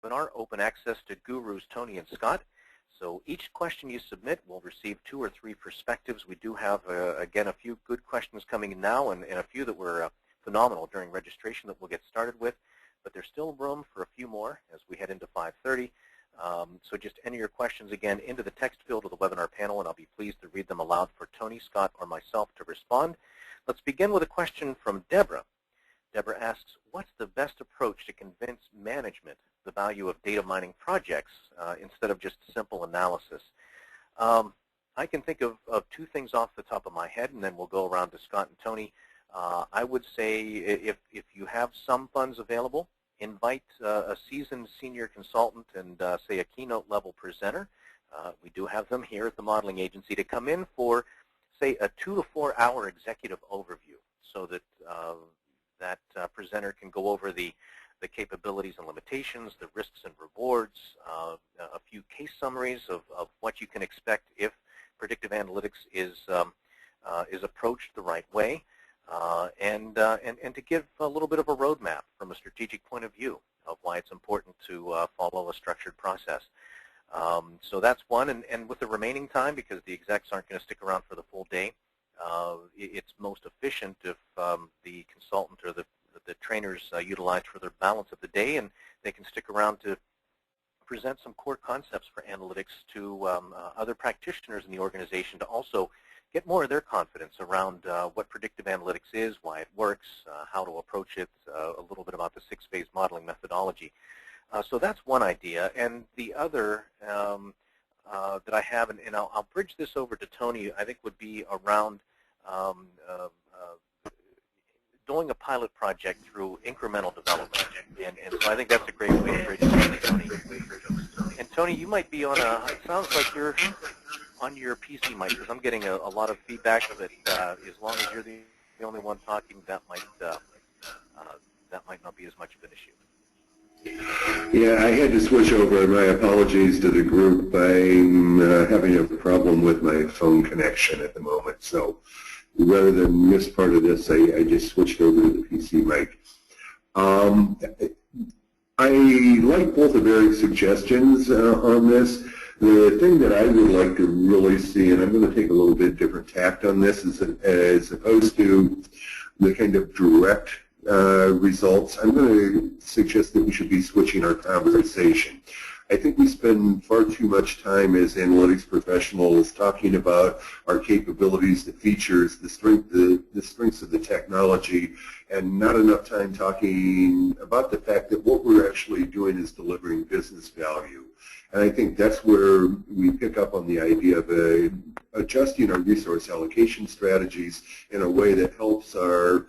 webinar, Open Access to Gurus Tony and Scott. So each question you submit will receive 2 or 3 perspectives. We do have, again, a few good questions coming in now and a few that were phenomenal during registration that we'll get started with. But there's still room for a few more as we head into 5:30. So just enter your questions again into the text field of the webinar panel, and I'll be pleased to read them aloud for Tony, Scott, or myself to respond. Let's begin with a question from Deborah. Deborah asks, what's the best approach to convince management the value of data mining projects instead of just simple analysis? I can think of 2 things off the top of my head, and then we'll go around to Scott and Tony. I would say if you have some funds available, invite a seasoned senior consultant and say a keynote level presenter. We do have them here at the modeling agency to come in for, say, a 2 to 4 hour executive overview so that that presenter can go over the capabilities and limitations, the risks and rewards, a few case summaries of what you can expect if predictive analytics is approached the right way, and to give a little bit of a roadmap from a strategic point of view of why it's important to follow a structured process. So that's one, and with the remaining time, because the execs aren't going to stick around for the full day, it's most efficient if the consultant or the trainers utilized for their balance of the day, and they can stick around to present some core concepts for analytics to other practitioners in the organization to also get more of their confidence around what predictive analytics is, why it works, how to approach it, a little bit about the 6-phase modeling methodology. So that's one idea. And the other that I have, and I'll bridge this over to Tony, I think would be around doing a pilot project through incremental development. And so I think that's a great way to bridge it, Tony. And Tony, you might be on it sounds like you're on your PC mic, because I'm getting a lot of feedback that as long as you're the only one talking, that might not be as much of an issue. Yeah, I had to switch over. My apologies to the group. I'm having a problem with my phone connection at the moment. So rather than miss part of this, I just switched over to the PC mic. I like both of Eric's suggestions on this. The thing that I would like to really see, and I'm going to take a little bit different tact on this, is as opposed to the kind of direct results, I'm going to suggest that we should be switching our conversation. I think we spend far too much time as analytics professionals talking about our capabilities, the features, the strengths of the technology, and not enough time talking about the fact that what we're actually doing is delivering business value. And I think that's where we pick up on the idea of adjusting our resource allocation strategies in a way that helps our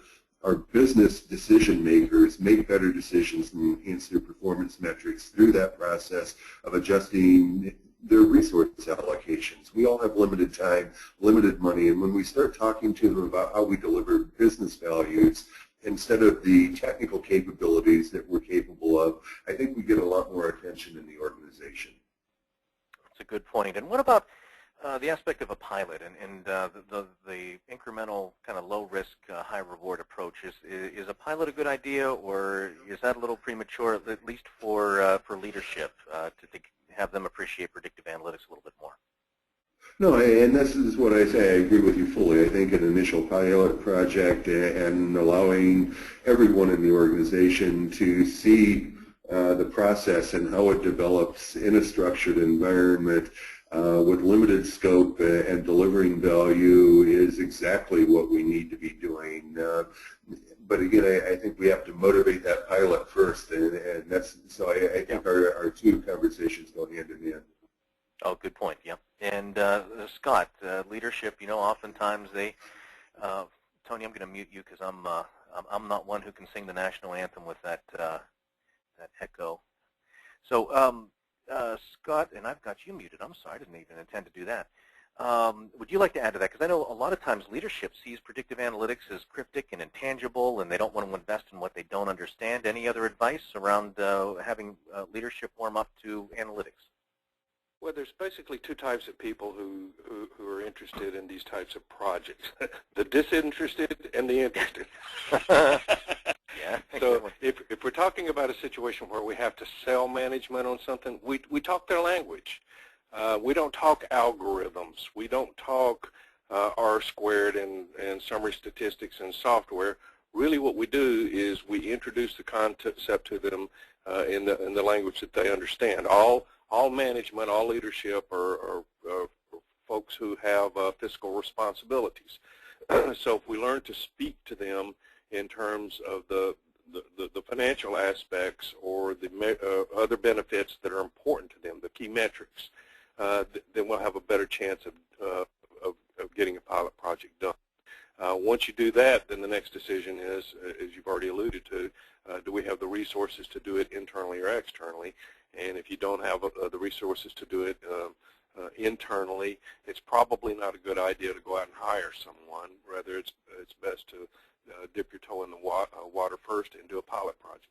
business decision makers make better decisions and enhance their performance metrics through that process of adjusting their resource allocations. We all have limited time, limited money, and when we start talking to them about how we deliver business values instead of the technical capabilities that we're capable of, I think we get a lot more attention in the organization. That's a good point. And what about the aspect of a pilot and the incremental kind of low-risk, high-reward approach? Is a pilot a good idea, or is that a little premature, at least for leadership, to have them appreciate predictive analytics a little bit more? No, and this is what I say. I agree with you fully. I think an initial pilot project and allowing everyone in the organization to see the process and how it develops in a structured environment with limited scope and delivering value is exactly what we need to be doing. But again, I think we have to motivate that pilot first, and that's so. I think our 2 conversations go hand in hand. Oh, good point. Yeah. And Scott, leadership. You know, oftentimes they. Tony, I'm going to mute you because I'm not one who can sing the national anthem with that echo. So. Scott, and I've got you muted. I'm sorry, I didn't even intend to do that. Would you like to add to that? Because I know a lot of times leadership sees predictive analytics as cryptic and intangible, and they don't want to invest in what they don't understand. Any other advice around having leadership warm up to analytics? Well, there's basically 2 types of people who are interested in these types of projects: the disinterested and the interested. Yeah. So if we're talking about a situation where we have to sell management on something, we talk their language. We don't talk algorithms. We don't talk R squared and summary statistics and software. Really what we do is we introduce the concept to them in the language that they understand. All management, all leadership are folks who have fiscal responsibilities. So if we learn to speak to them in terms of the financial aspects or the other benefits that are important to them, the key metrics, then we'll have a better chance of getting a pilot project done. Once you do that, then the next decision is, as you've already alluded to, do we have the resources to do it internally or externally? And if you don't have the resources to do it internally, it's probably not a good idea to go out and hire someone. Rather, it's best to dip your toe in the water first and do a pilot project.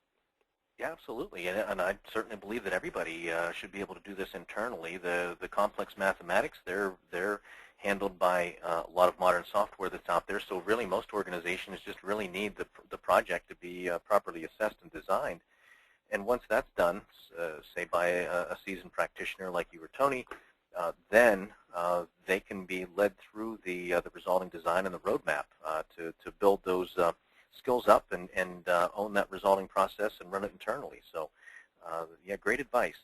Yeah, absolutely, and I certainly believe that everybody should be able to do this internally. The complex mathematics, they're handled by a lot of modern software that's out there, so really most organizations just really need the project to be properly assessed and designed. And once that's done, say by a seasoned practitioner like you or Tony, then they can be led through the resulting design and the roadmap to build those skills up and own that resulting process and run it internally. So yeah, great advice.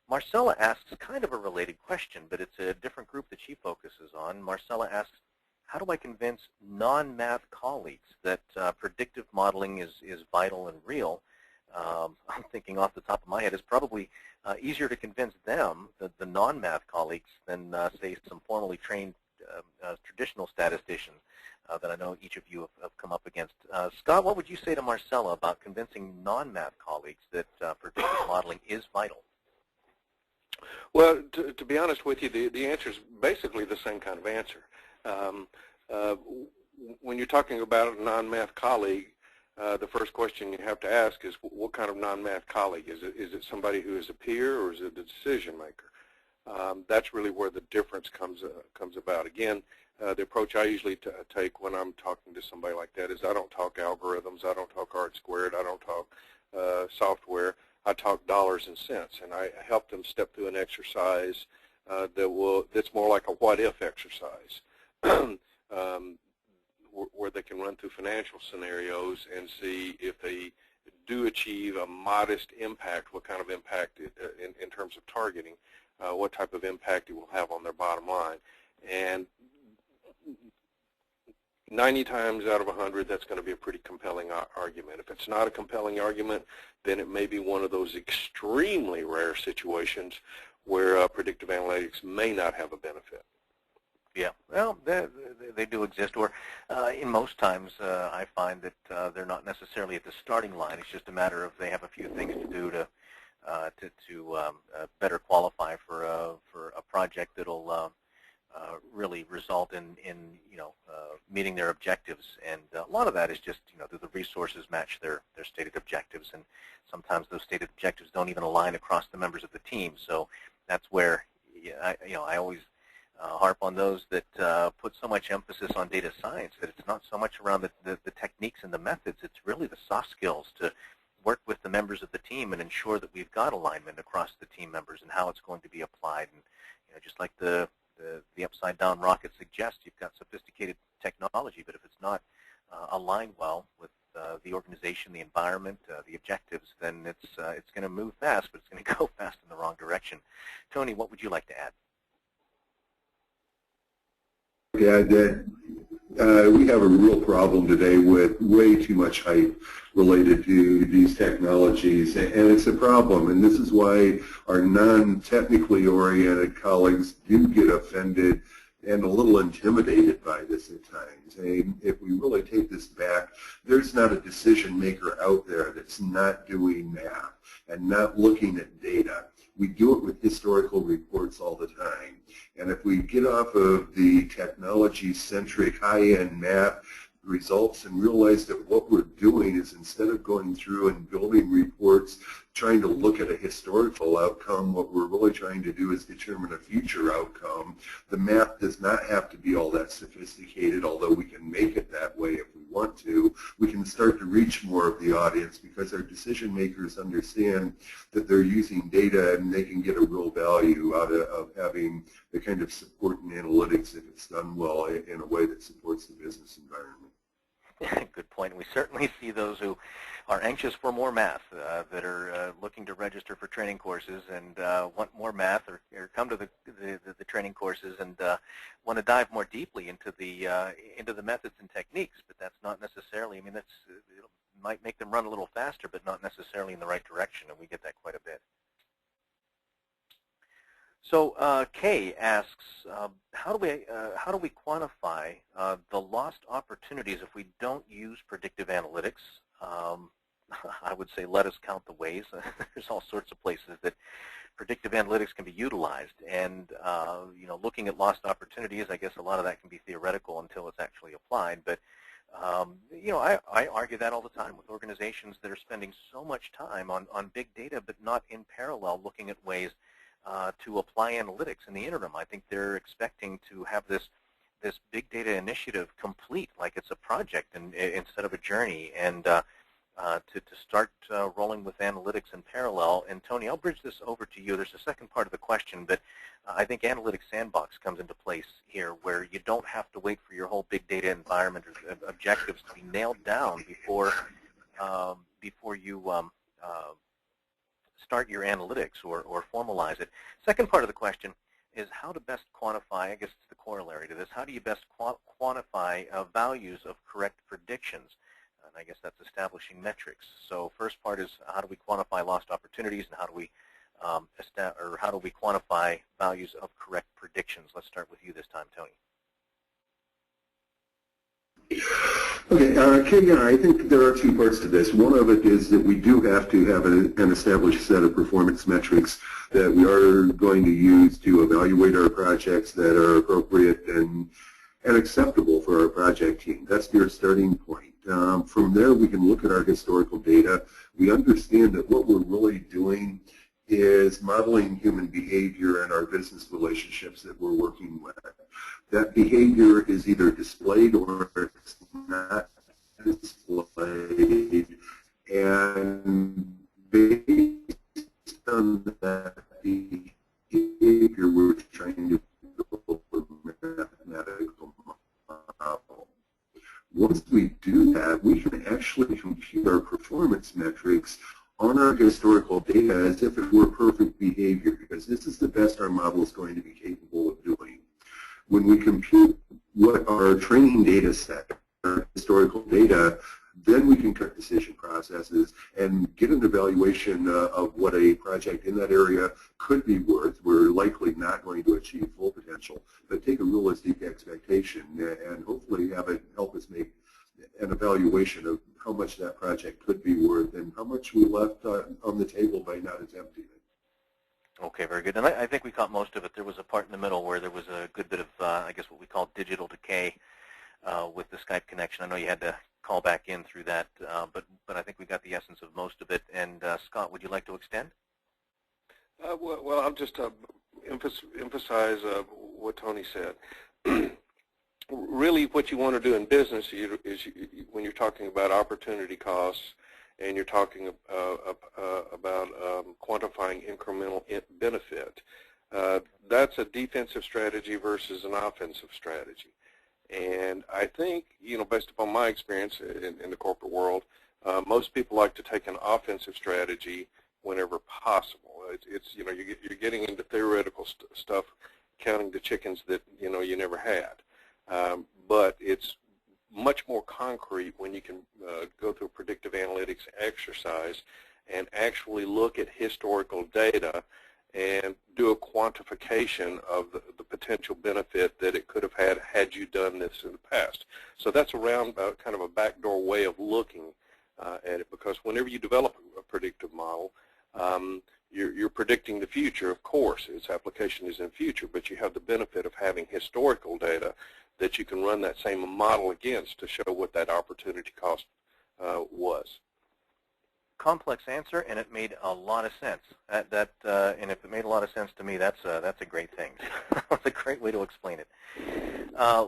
Marcella asks kind of a related question, but it's a different group that she focuses on. Marcella asks, how do I convince non-math colleagues that predictive modeling is vital and real? I'm thinking off the top of my head, it's probably easier to convince them, the non-math colleagues, than, say, some formally trained traditional statisticians that I know each of you have come up against. Scott, what would you say to Marcella about convincing non-math colleagues that predictive modeling is vital? Well, to be honest with you, the answer is basically the same kind of answer. When you're talking about a non-math colleague, the first question you have to ask is, what kind of non-math colleague? Is it somebody who is a peer, or is it a decision maker? That's really where the difference comes about. Again, the approach I usually take when I'm talking to somebody like that is I don't talk algorithms, I don't talk R squared, I don't talk software. I talk dollars and cents, and I help them step through an exercise that's more like a what-if exercise, where they can run through financial scenarios and see if they do achieve a modest impact, what kind of impact in terms of targeting, what type of impact it will have on their bottom line. And 90 times out of 100, that's going to be a pretty compelling argument. If it's not a compelling argument, then it may be one of those extremely rare situations where predictive analytics may not have a benefit. Yeah, well, they do exist, or in most times I find that they're not necessarily at the starting line. It's just a matter of they have a few things to do to better qualify for a project that'll really result in meeting their objectives, and a lot of that is just do the resources match their stated objectives, and sometimes those stated objectives don't even align across the members of the team. So that's where I always harp on those that put so much emphasis on data science that it's not so much around the techniques and the methods. It's really the soft skills to work with the members of the team and ensure that we've got alignment across the team members and how it's going to be applied. And just like the upside down rocket suggests, you've got sophisticated technology, but if it's not aligned well with the organization, the environment, the objectives, then it's going to move fast, but it's going to go fast in the wrong direction. Tony, what would you like to add? Yeah, we have a real problem today with way too much hype related to these technologies, and it's a problem, and this is why our non-technically oriented colleagues do get offended and a little intimidated by this at times. And if we really take this back, there's not a decision maker out there that's not doing math and not looking at data. We do it with historical reports all the time. And if we get off of the technology-centric high-end math results and realize that what we're doing is, instead of going through and building reports trying to look at a historical outcome. What we're really trying to do is determine a future outcome. The math does not have to be all that sophisticated, although we can make it that way if we want to. We can start to reach more of the audience because our decision makers understand that they're using data and they can get a real value out of having the kind of support and analytics if it's done well in a way that supports the business environment. Good point. We certainly see those who are anxious for more math, that are looking to register for training courses and want more math, or come to the training courses and want to dive more deeply into the methods and techniques. But that's not necessarily. I mean, it might make them run a little faster, but not necessarily in the right direction, and we get that quite a bit. So Kay asks, how do we quantify the lost opportunities if we don't use predictive analytics? I would say let us count the ways. There's all sorts of places that predictive analytics can be utilized, and looking at lost opportunities, I guess a lot of that can be theoretical until it's actually applied. But I argue that all the time with organizations that are spending so much time on big data, but not in parallel looking at ways to apply analytics in the interim. I think they're expecting to have this big data initiative complete, like it's a project and instead of a journey, and to start rolling with analytics in parallel. And Tony, I'll bridge this over to you. There's a second part of the question, but I think Analytics Sandbox comes into place here, where you don't have to wait for your whole big data environment or objectives to be nailed down before you start your analytics or formalize it. Second part of the question is how to best quantify, I guess it's the corollary to this, how do you best quantify values of correct predictions? And I guess that's establishing metrics. So first part is how do we quantify lost opportunities, and how do we quantify values of correct predictions? Let's start with you this time, Tony. Okay, Kagan, I think there are two parts to this. One of it is that we do have to have an established set of performance metrics that we are going to use to evaluate our projects that are appropriate and acceptable for our project team. That's your starting point. From there, we can look at our historical data. We understand that what we're really doing is modeling human behavior in our business relationships that we're working with. That behavior is either displayed or it's not displayed, and based on that behavior, we're trying to build a mathematical model. Once we do that, we can actually compute our performance metrics on our historical data as if it were perfect behavior, because this is the best our model is going to be capable of doing. When we compute what our training data set, our historical data, then we can cut decision processes and get an evaluation of what a project in that area could be worth. We're likely not going to achieve full potential, but take a realistic expectation and hopefully have it help us make an evaluation of how much that project could be worth and how much we left on the table by not attempting it. Okay, very good. And I think we caught most of it. There was a part in the middle where there was a good bit of, I guess, what we call digital decay with the Skype connection. I know you had to call back in through that, but I think we got the essence of most of it. And Scott, would you like to extend? Well, I'll just emphasize what Tony said. Really, what you want to do in business is when you're talking about opportunity costs and you're talking about quantifying incremental benefit, that's a defensive strategy versus an offensive strategy. And I think, based upon my experience in the corporate world, most people like to take an offensive strategy whenever possible. It's you're getting into theoretical stuff, counting the chickens that you never had. But it's much more concrete when you can go through a predictive analytics exercise and actually look at historical data and do a quantification of the potential benefit that it could have had you done this in the past. So that's around kind of a backdoor way of looking at it, because whenever you develop a predictive model, you're predicting the future, of course. Its application is in future, but you have the benefit of having historical data that you can run that same model against to show what that opportunity cost was. complex answer, and it made a lot of sense. And if it made a lot of sense to me, that's a great thing. That's a great way to explain it.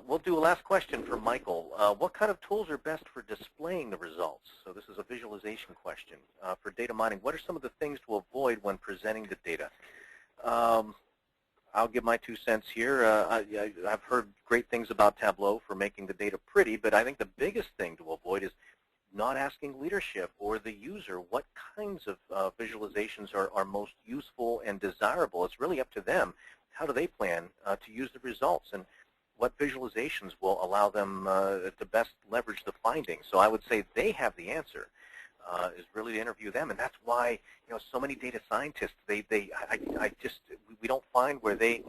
We'll do a last question for Michael. What kind of tools are best for displaying the results? So this is a visualization question. For data mining, what are some of the things to avoid when presenting the data? I'll give my 2 cents here. I've heard great things about Tableau for making the data pretty, but I think the biggest thing to avoid is not asking leadership or the user what kinds of visualizations are most useful and desirable. It's really up to them. How do they plan to use the results, and what visualizations will allow them to best leverage the findings? So I would say they have the answer. Is really to interview them, and that's why so many data scientists we don't find where they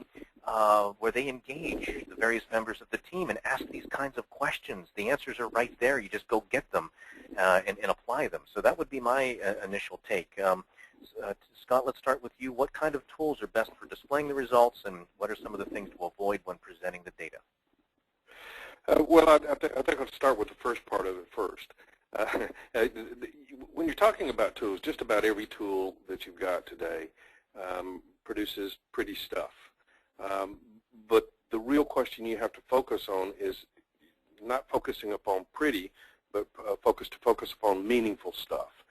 engage the various members of the team and ask these kinds of questions. The answers are right there. You just go get them and apply them. So that would be my initial take. Scott, let's start with you. What kind of tools are best for displaying the results, and what are some of the things to avoid when presenting the data? Well, I think I'll start with the first part of it first. When you're talking about tools, just about every tool that you've got today produces pretty stuff. But the real question you have to focus on is not focusing upon pretty, but focus upon meaningful stuff.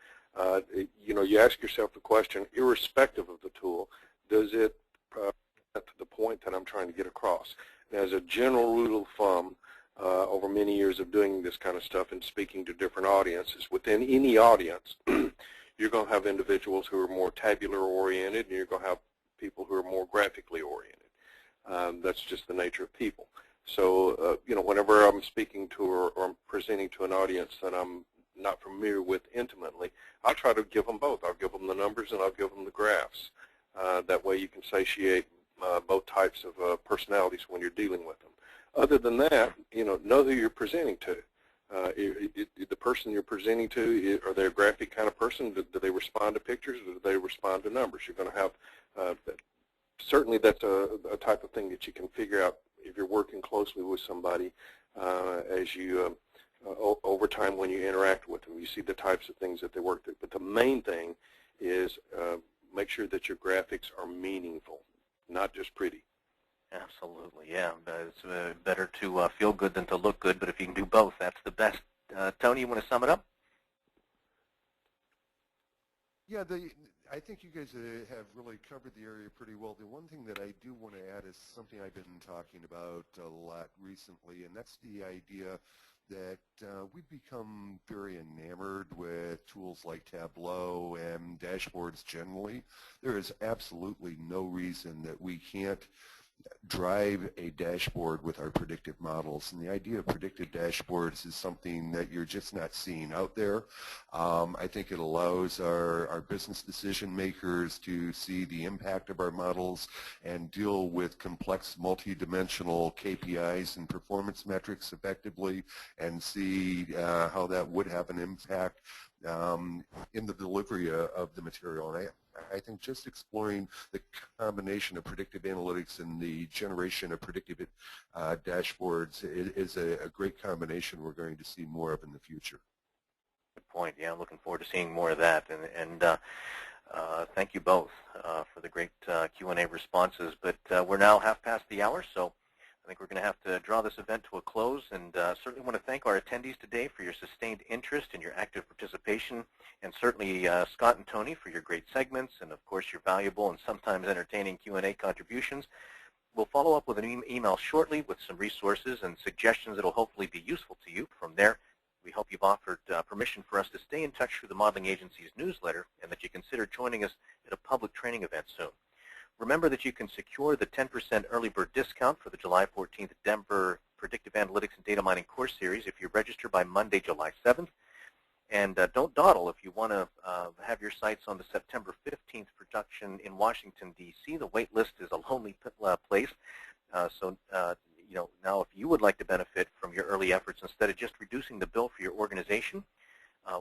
You ask yourself the question, irrespective of the tool, does it get to the point that I'm trying to get across? And as a general rule of thumb, over many years of doing this kind of stuff and speaking to different audiences, within any audience, you're going to have individuals who are more tabular oriented, and you're going to have people who are more graphically oriented. That's just the nature of people. So, whenever I'm speaking to or I'm presenting to an audience that I'm not familiar with intimately, I'll try to give them both. I'll give them the numbers and I'll give them the graphs. That way you can satiate both types of personalities when you're dealing with them. Other than that, know who you're presenting to. The person you're presenting to, are they a graphic kind of person? Do they respond to pictures, or do they respond to numbers? You're going to have, certainly that's a type of thing that you can figure out if you're working closely with somebody as you, over time when you interact with them. You see the types of things that they work through. But the main thing is make sure that your graphics are meaningful, not just pretty. Absolutely, yeah. It's better to feel good than to look good, but if you can do both, that's the best. Tony, you want to sum it up? Yeah, I think you guys have really covered the area pretty well. The one thing that I do want to add is something I've been talking about a lot recently, and that's the idea that we've become very enamored with tools like Tableau and dashboards generally. There is absolutely no reason that we can't drive a dashboard with our predictive models, and the idea of predictive dashboards is something that you're just not seeing out there. I think it allows our business decision makers to see the impact of our models and deal with complex multi-dimensional KPIs and performance metrics effectively, and see how that would have an impact in the delivery of the material. And I think just exploring the combination of predictive analytics and the generation of predictive dashboards is a great combination we're going to see more of in the future. Good point. Yeah, I'm looking forward to seeing more of that. And thank you both for the great Q&A responses. But we're now half past the hour, so I think we're going to have to draw this event to a close, and certainly want to thank our attendees today for your sustained interest and your active participation, and certainly Scott and Tony for your great segments, and of course your valuable and sometimes entertaining Q&A contributions. We'll follow up with an email shortly with some resources and suggestions that will hopefully be useful to you. From there, we hope you've offered permission for us to stay in touch through the Modeling Agency's newsletter, and that you consider joining us at a public training event soon. Remember that you can secure the 10% early bird discount for the July 14th Denver Predictive Analytics and Data Mining course series if you register by Monday, July 7th. And don't dawdle if you want to have your sights on the September 15th production in Washington, D.C. The wait list is a lonely place. So now if you would like to benefit from your early efforts, instead of just reducing the bill for your organization,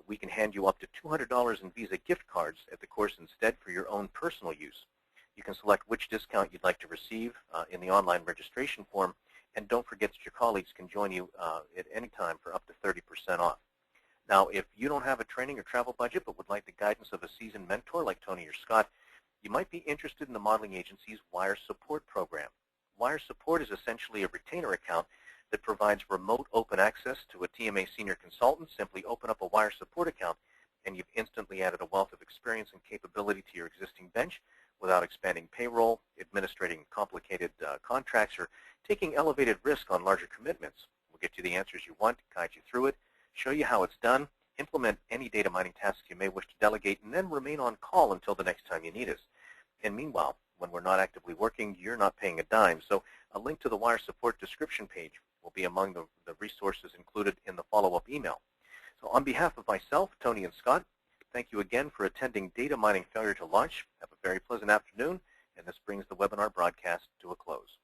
we can hand you up to $200 in Visa gift cards at the course instead for your own personal use. You can select which discount you'd like to receive in the online registration form, and don't forget that your colleagues can join you at any time for up to 30% off. Now, if you don't have a training or travel budget but would like the guidance of a seasoned mentor like Tony or Scott, you might be interested in the modeling agency's Wire Support program. Wire Support is essentially a retainer account that provides remote open access to a TMA senior consultant. Simply open up a Wire Support account and you've instantly added a wealth of experience and capability to your existing bench without expanding payroll, administrating complicated contracts, or taking elevated risk on larger commitments. We'll get you the answers you want, guide you through it, show you how it's done, implement any data mining tasks you may wish to delegate, and then remain on call until the next time you need us. And meanwhile, when we're not actively working, you're not paying a dime. So a link to the Wire Support description page will be among the resources included in the follow-up email. So on behalf of myself, Tony, and Scott, thank you again for attending Data Mining Failure to Launch. Have a very pleasant afternoon, and this brings the webinar broadcast to a close.